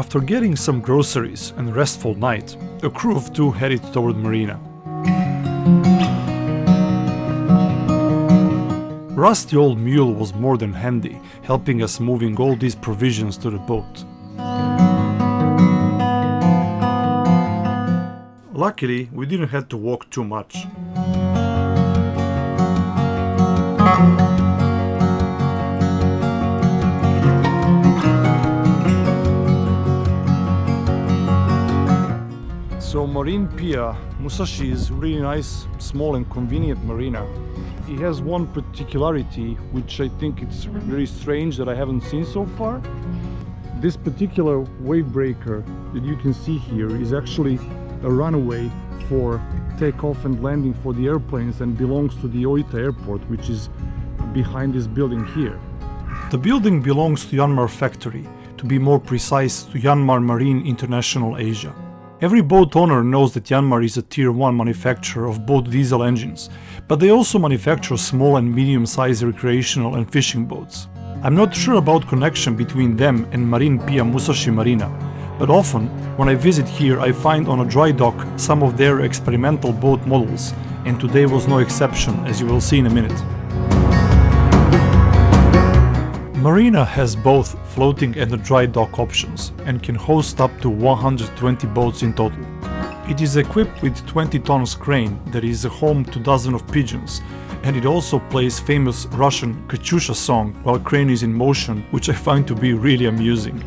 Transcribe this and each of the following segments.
After getting some groceries and a restful night, a crew of 2 headed toward Marina. Rusty old mule was more than handy, helping us moving all these provisions to the boat. Luckily, we didn't have to walk too much. So Marine Pier Musashi is really nice, small and convenient marina. It has one particularity which I think it's very strange that I haven't seen so far. This particular wave breaker that you can see here is actually a runway for takeoff and landing for the airplanes and belongs to the Oita airport, which is behind this building here. The building belongs to Yanmar factory, to be more precise to Yanmar Marine International Asia. Every boat owner knows that Yanmar is a tier 1 manufacturer of both diesel engines, but they also manufacture small and medium-sized recreational and fishing boats. I'm not sure about connection between them and Marine Pia Musashi Marina, but often when I visit here I find on a dry dock some of their experimental boat models, and today was no exception, as you will see in a minute. Marina has both floating and dry dock options and can host up to 120 boats in total. It is equipped with 20 tons crane that is a home to dozens of pigeons, and it also plays famous Russian Katyusha song while crane is in motion, which I find to be really amusing.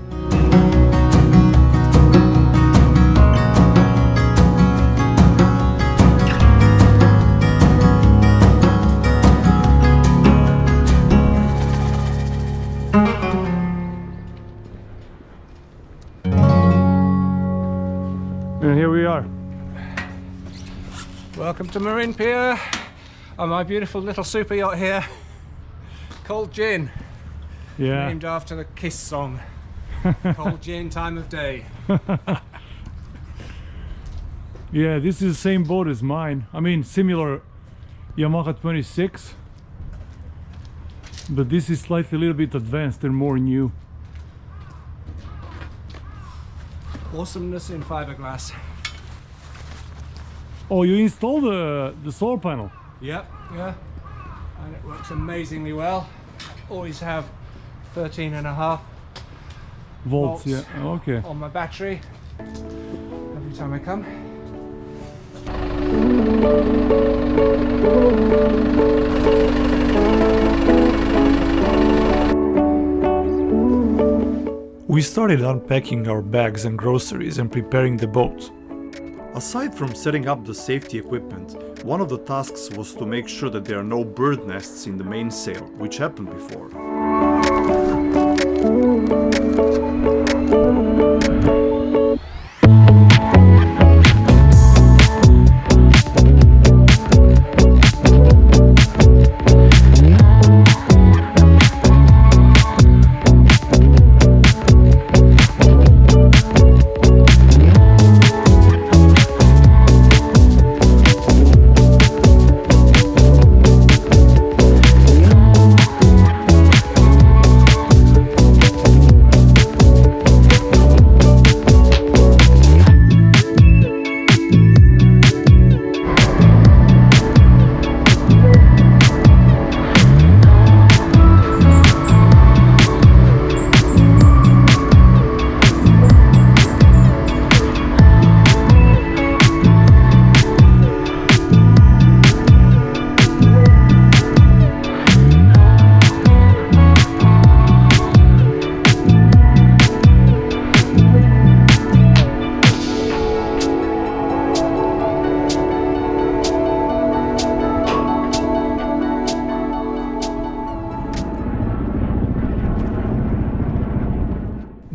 And here we are. Welcome to Marine Pier on my beautiful little super yacht here called Gin. Yeah. Named after the Kiss song. Cold gin, time of day. Yeah, this is the same boat as mine. I mean, similar Yamaha 26, but this is slightly a little bit advanced and more new. Awesomeness in fiberglass. Oh, you installed the solar panel? Yep, yeah. And it works amazingly well. Always have 13.5 volts, yeah, okay. on my battery every time I come. We started unpacking our bags and groceries and preparing the boat. Aside from setting up the safety equipment, one of the tasks was to make sure that there are no bird nests in the mainsail, which happened before.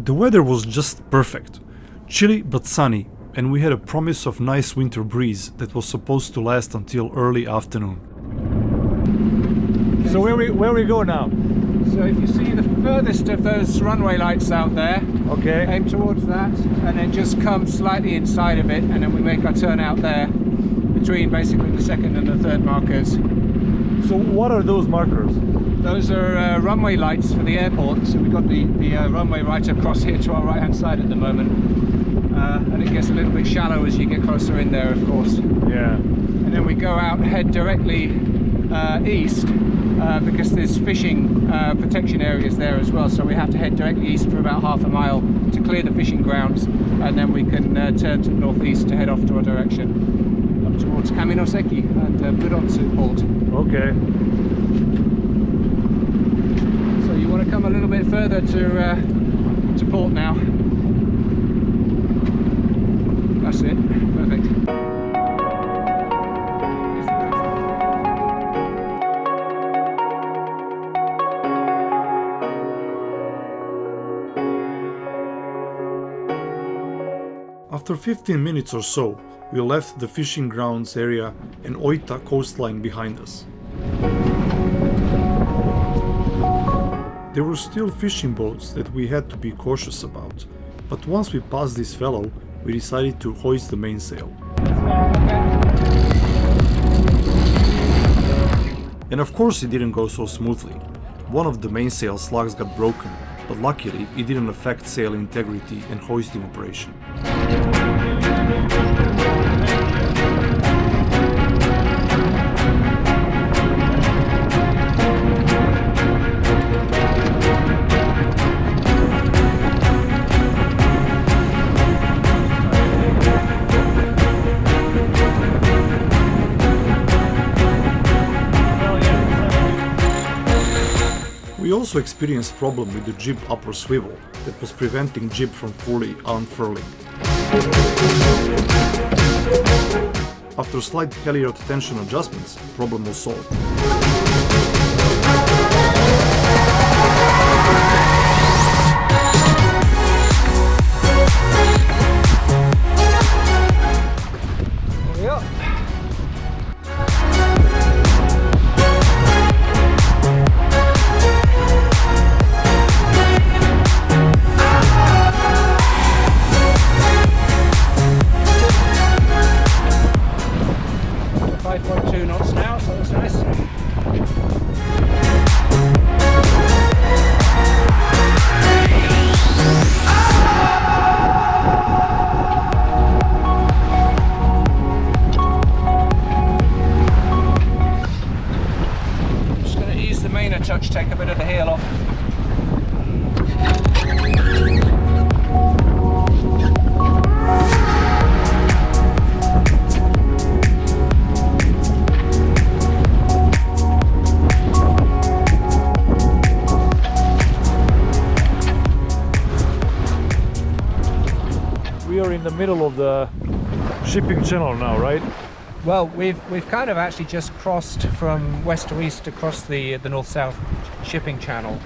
The weather was just perfect, chilly but sunny, and we had a promise of nice winter breeze that was supposed to last until early afternoon. So where we go now? So if you see the furthest of those runway lights out there, Okay. aim towards that and then just come slightly inside of it, and then we make our turn out there between basically the second and the third markers. So what are those markers? Those are runway lights for the airport. So we've got the runway right across here to our right hand side at the moment. And it gets a little bit shallow as you get closer in there, of course. Yeah. And then we go out and head directly east because there's fishing protection areas there as well. So we have to head directly east for about half a mile to clear the fishing grounds, and then we can turn to the northeast to head off to our direction up towards Kaminoseki and Budotsu port. Okay. So you want to come a little bit further to port now. That's it. Perfect. After 15 minutes or so, we left the fishing grounds area and Oita coastline behind us. There were still fishing boats that we had to be cautious about, but once we passed this fellow, we decided to hoist the mainsail. And of course it didn't go so smoothly. One of the mainsail slugs got broken, but luckily it didn't affect sail integrity and hoisting operation. We also experienced problem with the jib upper swivel that was preventing jib from fully unfurling. After slight halyard tension adjustments, problem was solved. Take a bit of the heel off. We are in the middle of the shipping channel now, right? Well, we've kind of actually just crossed from west to east across the north-south shipping channel.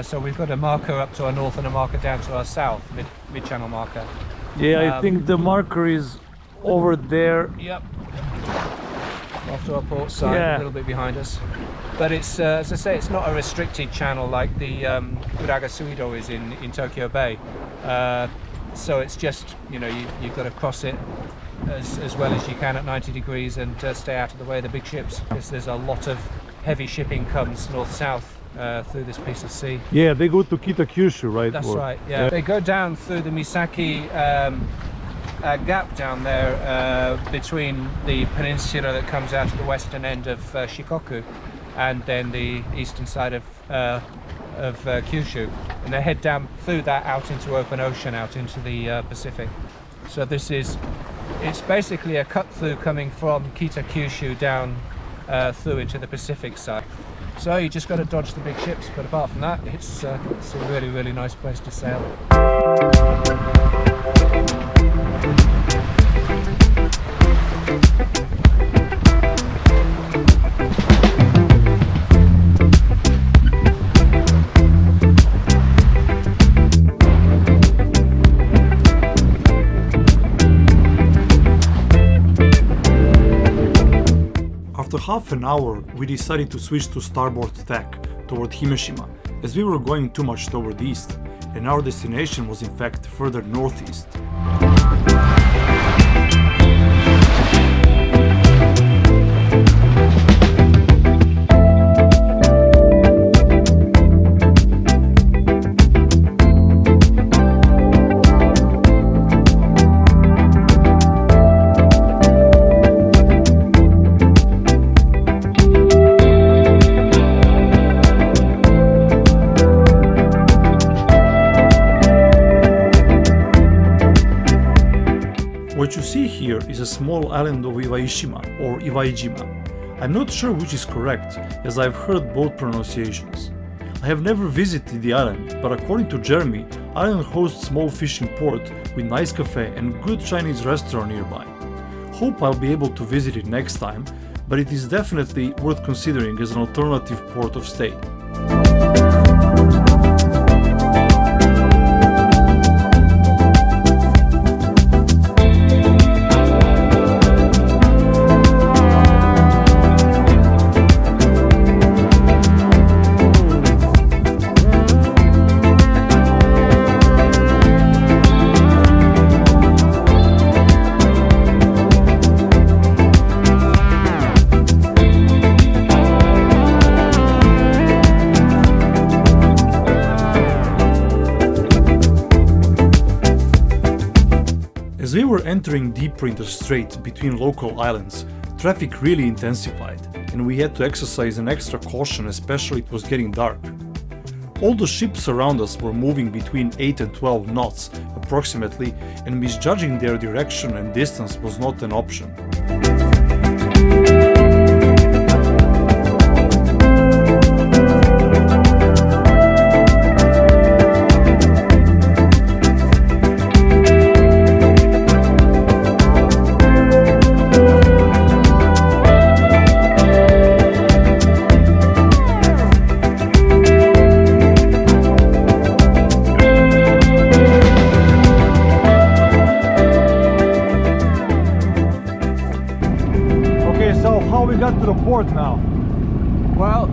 So we've got a marker up to our north and a marker down to our south, mid-channel marker. Yeah, I think the marker is over there. Yep. Off to our port side, Yeah. a little bit behind us. But it's, as I say, it's not a restricted channel like the Uraga Suido is in Tokyo Bay. So it's just, you know, you've got to cross it as well as you can at 90 degrees and stay out of the way of the big ships, because there's a lot of heavy shipping comes north-south through this piece of sea. Yeah, they go to Kitakyushu, right? That's right, yeah. They go down through the Misaki gap down there between the peninsula that comes out of the western end of Shikoku and then the eastern side of Kyushu, and they head down through that out into open ocean, out into the Pacific. So it's basically a cut through coming from Kitakyushu down through into the Pacific side. So you just got to dodge the big ships, but apart from that, it's a really, really nice place to sail. After half an hour, we decided to switch to starboard tack toward Himeshima, as we were going too much toward east, and our destination was in fact further northeast. here is a small island of Iwaishima or Iwaijima. I'm not sure which is correct, as I've heard both pronunciations. I have never visited the island, but according to Jeremy, island hosts small fishing port with nice cafe and good Chinese restaurant nearby. Hope I'll be able to visit it next time, but it is definitely worth considering as an alternative port of stay. As we were entering deeper into the strait between local islands, traffic really intensified, and we had to exercise an extra caution, especially it was getting dark. All the ships around us were moving between 8 and 12 knots approximately, and misjudging their direction and distance was not an option. How we got to the port now? Well,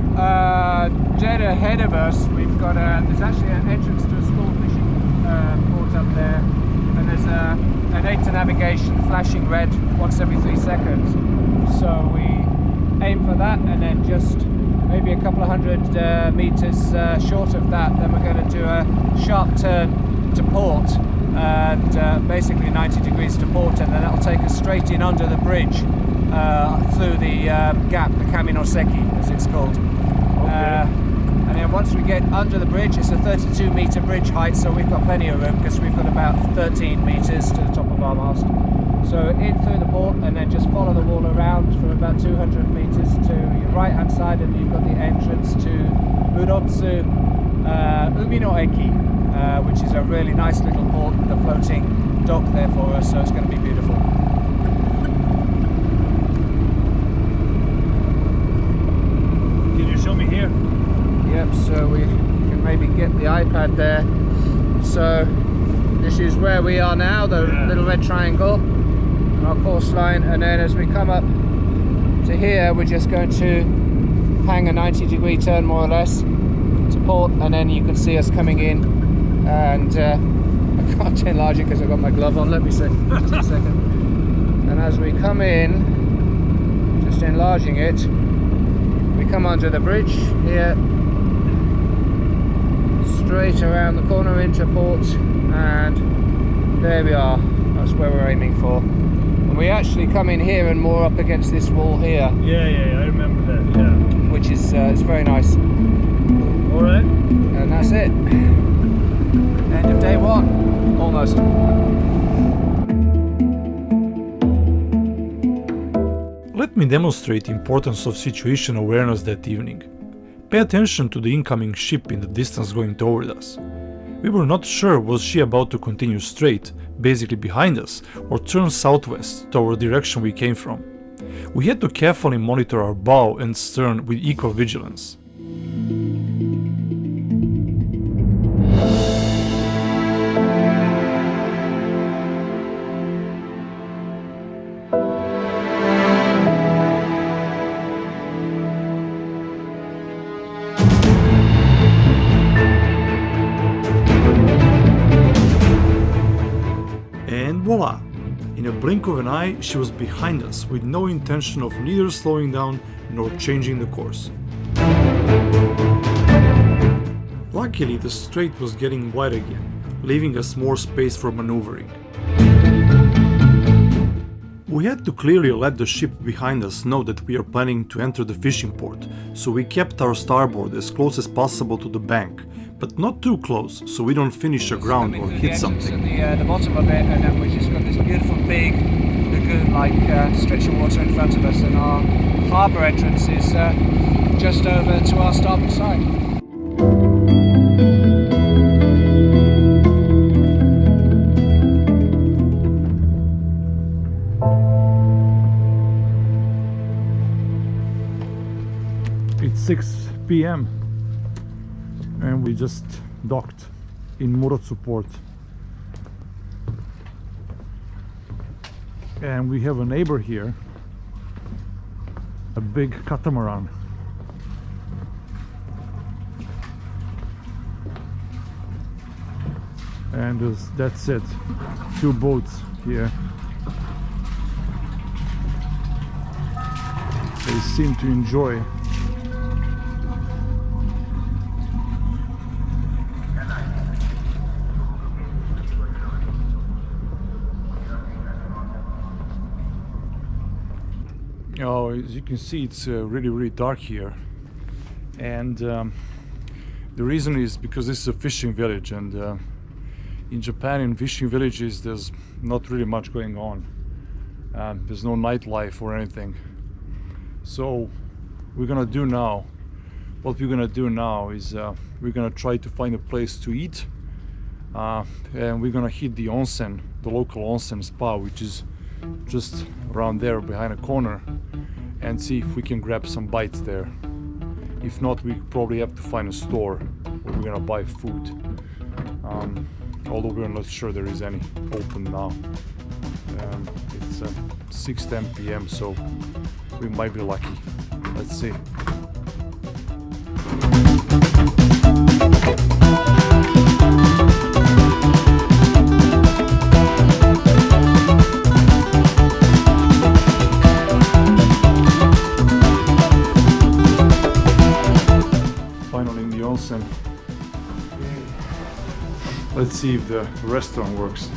dead ahead of us, we've got there's actually an entrance to a small fishing port up there, and there's an Oita navigation flashing red once every 3 seconds. So we aim for that, and then just maybe a couple of hundred meters short of that, then we're going to do a sharp turn to port, and basically 90 degrees to port, and then that'll take us straight in under the bridge. Through the gap, the Kaminoseki as it's called. Okay. And then once we get under the bridge, it's a 32 meter bridge height, so we've got plenty of room because we've got about 13 meters to the top of our mast. So in through the port, and then just follow the wall around for about 200 meters to your right hand side, and you've got the entrance to Urotsu Kaminoseki, which is a really nice little port with a floating dock there for us, so it's going to be beautiful. Show me here. Yep, so we can maybe get the iPad there. So this is where we are now, the little red triangle on our course line, and then as we come up to here, we're just going to hang a 90-degree turn more or less to port, and then you can see us coming in, and I can't enlarge it because I've got my glove on. Let me see, just a second. And as we come in, just enlarging it, we come under the bridge here, straight around the corner into port, and there we are. That's where we're aiming for. And we actually come in here and moor up against this wall here. Yeah, I remember that. Yeah. Which is it's very nice. All right. And that's it. End of day one, almost. Let me demonstrate the importance of situation awareness that evening. Pay attention to the incoming ship in the distance going toward us. We were not sure was she about to continue straight, basically behind us, or turn southwest toward the direction we came from. We had to carefully monitor our bow and stern with equal vigilance. And voila! In a blink of an eye, she was behind us with no intention of neither slowing down nor changing the course. Luckily, the strait was getting wide again, leaving us more space for maneuvering. We had to clearly let the ship behind us know that we are planning to enter the fishing port, so we kept our starboard as close as possible to the bank, but not too close so we don't finish aground or hit something. At the bottom of it, and then we just got this beautiful big lagoon ocean like stretch of water in front of us, and our harbour entrance is just over to our starboard side. It's 6 p.m. and we just docked in Murotsu port. And we have a neighbor here, a big catamaran. And that's it, 2 boats here. They seem to enjoy. Oh, as you can see, it's really dark here, and the reason is because this is a fishing village, and in Japan, in fishing villages, there's not really much going on. There's no nightlife or anything. So what we're gonna do now is we're gonna try to find a place to eat, and we're gonna hit the onsen, the local onsen spa, which is just around there behind a corner, and see if we can grab some bites there. If not, we probably have to find a store where we're gonna buy food, although we're not sure there is any open now. It's 6:10 p.m. so we might be lucky. Let's see. Let's see if the restaurant works.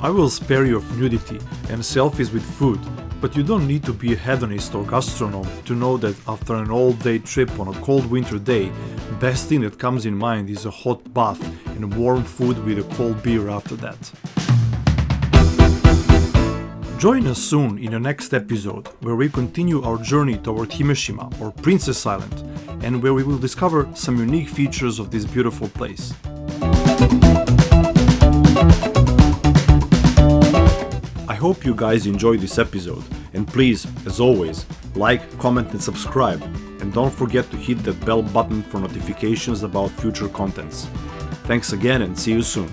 I will spare you of nudity and selfies with food, but you don't need to be a hedonist or gastronome to know that after an all-day trip on a cold winter day, best thing that comes in mind is a hot bath and warm food with a cold beer after that. Join us soon in the next episode, where we continue our journey toward Himeshima, or Princess Island, and where we will discover some unique features of this beautiful place. I hope you guys enjoyed this episode, and please, as always, like, comment and subscribe, and don't forget to hit that bell button for notifications about future contents. Thanks again and see you soon.